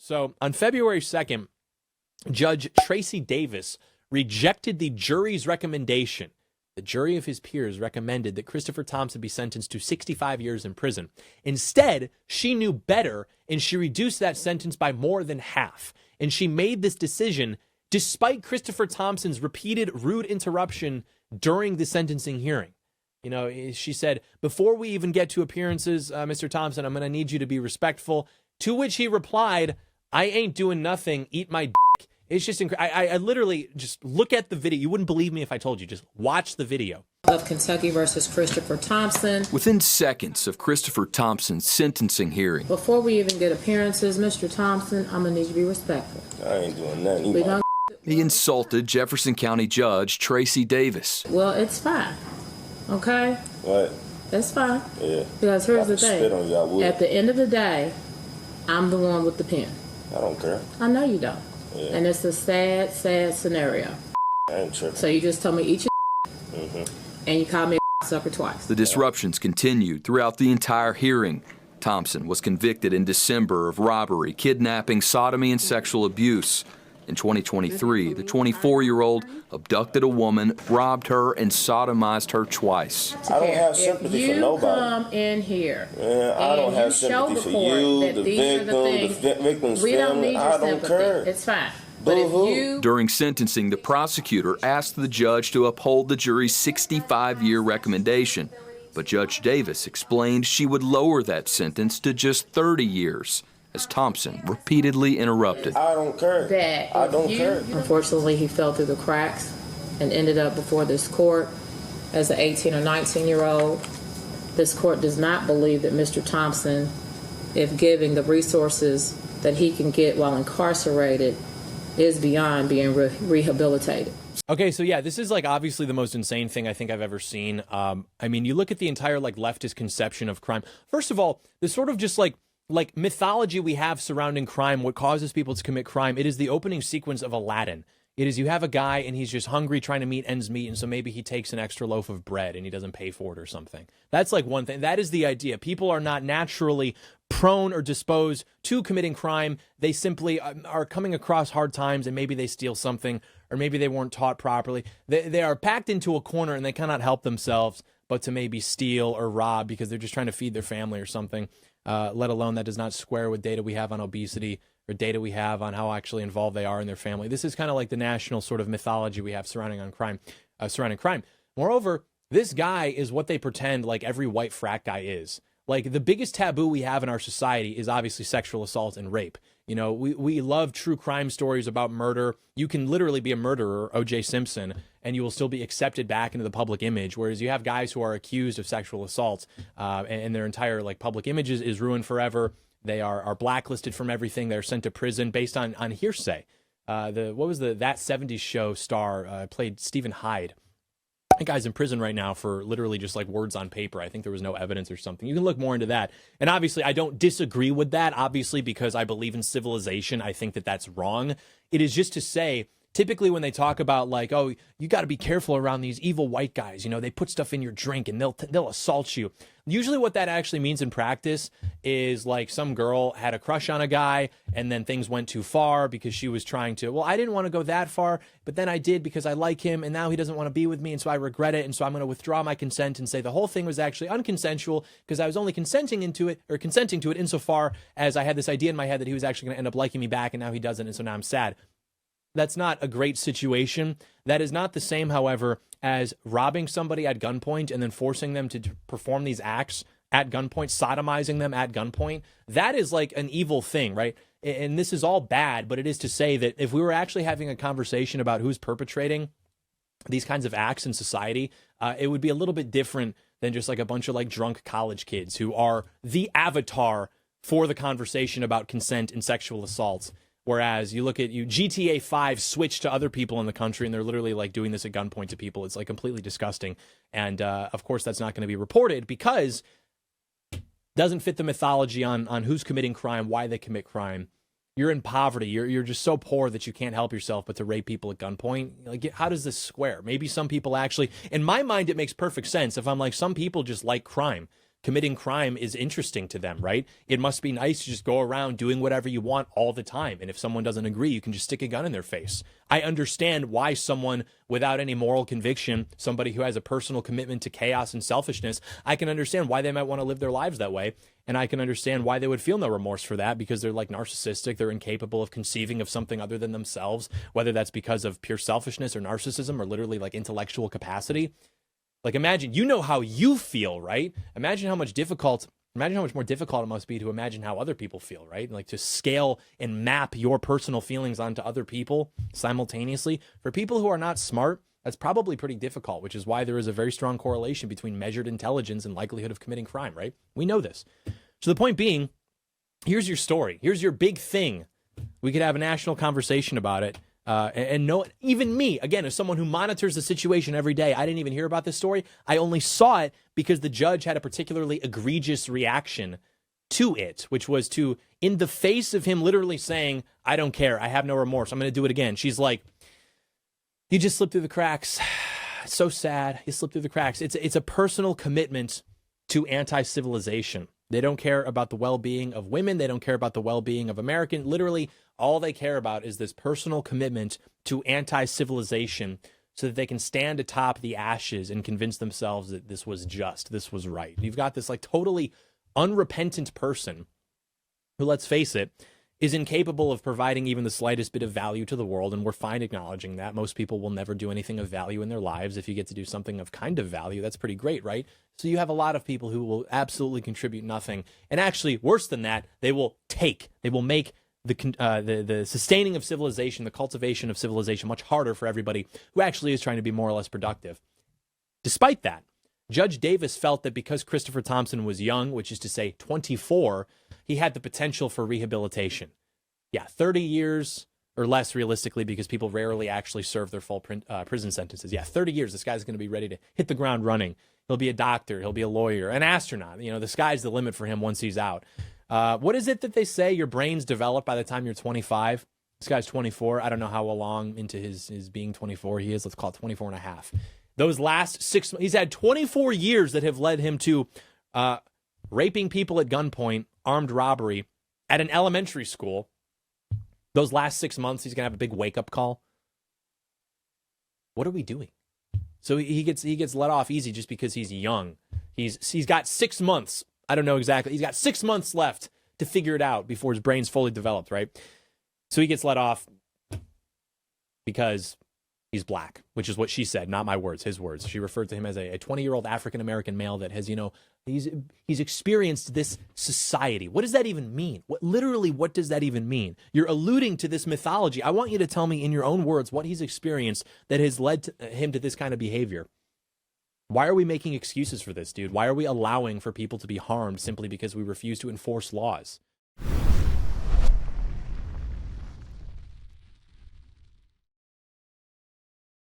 So on February 2nd, Judge Tracy Davis rejected the jury's recommendation. The jury of his peers recommended that Christopher Thompson be sentenced to 65 years in prison. Instead, she knew better, and she reduced that sentence by more than half. And she made this decision despite Christopher Thompson's repeated rude interruption during the sentencing hearing. You know, she said, "Before we even get to appearances, Mr. Thompson, I'm going to need you to be respectful." To which he replied, "I ain't doing nothing. Eat my dick." It's just incredible. I literally just look at the video. You wouldn't believe me if I told you. Just watch the video. Of Kentucky versus Christopher Thompson. Within seconds of Christopher Thompson's sentencing hearing. Before we even get appearances, Mr. Thompson, I'm going to need you to be respectful. I ain't doing nothing. He insulted Jefferson County Judge Tracy Davis. Well, it's fine. Okay? What? It's fine. Yeah. Because here's the thing. Spit on y'all wood. At the end of the day, I'm the one with the pen. I don't care. I know you don't. Yeah. And it's a sad, sad scenario. I ain't tripping. So you just told me eat your and you called me a sucker twice. The disruptions continued throughout the entire hearing. Thompson was convicted in December of robbery, kidnapping, sodomy, and sexual abuse. In 2023, the 24-year-old abducted a woman, robbed her, and sodomized her twice. I don't have sympathy for nobody. If you come in here I don't have sympathy for you, the victim, the victim's we don't family. need your I don't sympathy. care. It's fine. But if you... During sentencing, the prosecutor asked the judge to uphold the jury's 65-year recommendation. But Judge Davis explained she would lower that sentence to just 30 years, as Thompson repeatedly interrupted. I don't care. I don't care. Unfortunately, he fell through the cracks and ended up before this court as an 18 or 19-year-old. This court does not believe that Mr. Thompson, if giving the resources that he can get while incarcerated, is beyond being rehabilitated. Okay, so yeah, this is like obviously the most insane thing I think I've ever seen. I mean, you look at the entire like leftist conception of crime. First of all, the sort of just like mythology we have surrounding crime, what causes people to commit crime, it is the opening sequence of Aladdin. It is you have a guy and he's just hungry trying to meet ends meet, and so maybe he takes an extra loaf of bread and he doesn't pay for it or something. That's like one thing. That is the idea. People are not naturally prone or disposed to committing crime. They simply are coming across hard times and maybe they steal something or maybe they weren't taught properly. They are packed into a corner and they cannot help themselves but to maybe steal or rob because they're just trying to feed their family or something, let alone that does not square with data we have on obesity or data we have on how actually involved they are in their family. This is kind of like the national sort of mythology we have surrounding crime. Moreover, this guy is what they pretend like every white frat guy is. Like the biggest taboo we have in our society is obviously sexual assault and rape. You know, we love true crime stories about murder. You can literally be a murderer, O.J. Simpson, and you will still be accepted back into the public image. Whereas you have guys who are accused of sexual assault and their entire like public image is ruined forever. They are blacklisted from everything. They're sent to prison based on hearsay. That 70s show star played Stephen Hyde. That guy's in prison right now for literally just like words on paper. I think there was no evidence or something. You can look more into that. And obviously, I don't disagree with that, obviously, because I believe in civilization. I think that that's wrong. It is just to say, typically when they talk about like, oh, you got to be careful around these evil white guys. You know, they put stuff in your drink and they'll assault you. Usually what that actually means in practice is like some girl had a crush on a guy and then things went too far because she was trying to, well, I didn't want to go that far, but then I did because I like him and now he doesn't want to be with me and so I regret it and so I'm going to withdraw my consent and say the whole thing was actually unconsensual because I was only consenting to it insofar as I had this idea in my head that he was actually going to end up liking me back and now he doesn't and so now I'm sad. That's not a great situation. That is not the same, however, as robbing somebody at gunpoint and then forcing them to perform these acts at gunpoint, sodomizing them at gunpoint. That is like an evil thing, right? And this is all bad, but it is to say that if we were actually having a conversation about who's perpetrating these kinds of acts in society, it would be a little bit different than just like a bunch of like drunk college kids who are the avatar for the conversation about consent and sexual assaults. Whereas you look at GTA 5 switched to other people in the country and they're literally like doing this at gunpoint to people. It's like completely disgusting. And of course, that's not going to be reported because it doesn't fit the mythology on who's committing crime, why they commit crime. You're in poverty. You're just so poor that you can't help yourself but to rape people at gunpoint. Like, how does this square? Maybe some people actually, in my mind, it makes perfect sense. If I'm like, some people just like crime. committing crime is interesting to them, right? It must be nice to just go around doing whatever you want all the time. And if someone doesn't agree, you can just stick a gun in their face. I understand why someone without any moral conviction, somebody who has a personal commitment to chaos and selfishness, I can understand why they might want to live their lives that way. And I can understand why they would feel no remorse for that, because they're like narcissistic. They're incapable of conceiving of something other than themselves, whether that's because of pure selfishness or narcissism or literally like intellectual capacity. Like, imagine, you know how you feel, right? Imagine how much more difficult it must be to imagine how other people feel, right? Like, to scale and map your personal feelings onto other people simultaneously. For people who are not smart, that's probably pretty difficult, which is why there is a very strong correlation between measured intelligence and likelihood of committing crime, right? We know this. So the point being, here's your story. Here's your big thing. We could have a national conversation about it. And no, even me, again, as someone who monitors the situation every day, I didn't even hear about this story. I only saw it because the judge had a particularly egregious reaction to it, which was to, in the face of him literally saying, I don't care, I have no remorse, I'm going to do it again. She's like, you just slipped through the cracks. It's so sad. You slipped through the cracks. It's a personal commitment to anti-civilization. They don't care about the well-being of women. They don't care about the well-being of Americans. Literally, all they care about is this personal commitment to anti-civilization so that they can stand atop the ashes and convince themselves that this was just, this was right. You've got this like totally unrepentant person who, let's face it, is incapable of providing even the slightest bit of value to the world, and we're fine acknowledging that. Most people will never do anything of value in their lives. If you get to do something of kind of value, that's pretty great, right? So you have a lot of people who will absolutely contribute nothing, and actually, worse than that, they will make the sustaining of civilization, the cultivation of civilization, much harder for everybody who actually is trying to be more or less productive. Despite that, Judge Davis felt that because Christopher Thompson was young, which is to say 24, he had the potential for rehabilitation. Yeah, 30 years or less realistically, because people rarely actually serve their full prison sentences. Yeah, 30 years, this guy's going to be ready to hit the ground running. He'll be a doctor, he'll be a lawyer, an astronaut. You know, the sky's the limit for him once he's out. What is it that they say your brain's developed by the time you're 25? This guy's 24. I don't know how long into his being 24 he is. Let's call it 24 and a half. Those last 6 months, he's had 24 years that have led him to raping people at gunpoint, armed robbery at an elementary school. Those last 6 months, he's going to have a big wake-up call. What are we doing? So he gets let off easy just because he's young. He's got 6 months. I don't know exactly. He's got 6 months left to figure it out before his brain's fully developed, right? So he gets let off because he's black, which is what she said, not my words, his words. She referred to him as a 20-year-old African-American male that has, he's experienced this society. What does that even mean? What does that even mean? You're alluding to this mythology. I want you to tell me in your own words what he's experienced that has led him to this kind of behavior. Why are we making excuses for this, dude? Why are we allowing for people to be harmed simply because we refuse to enforce laws?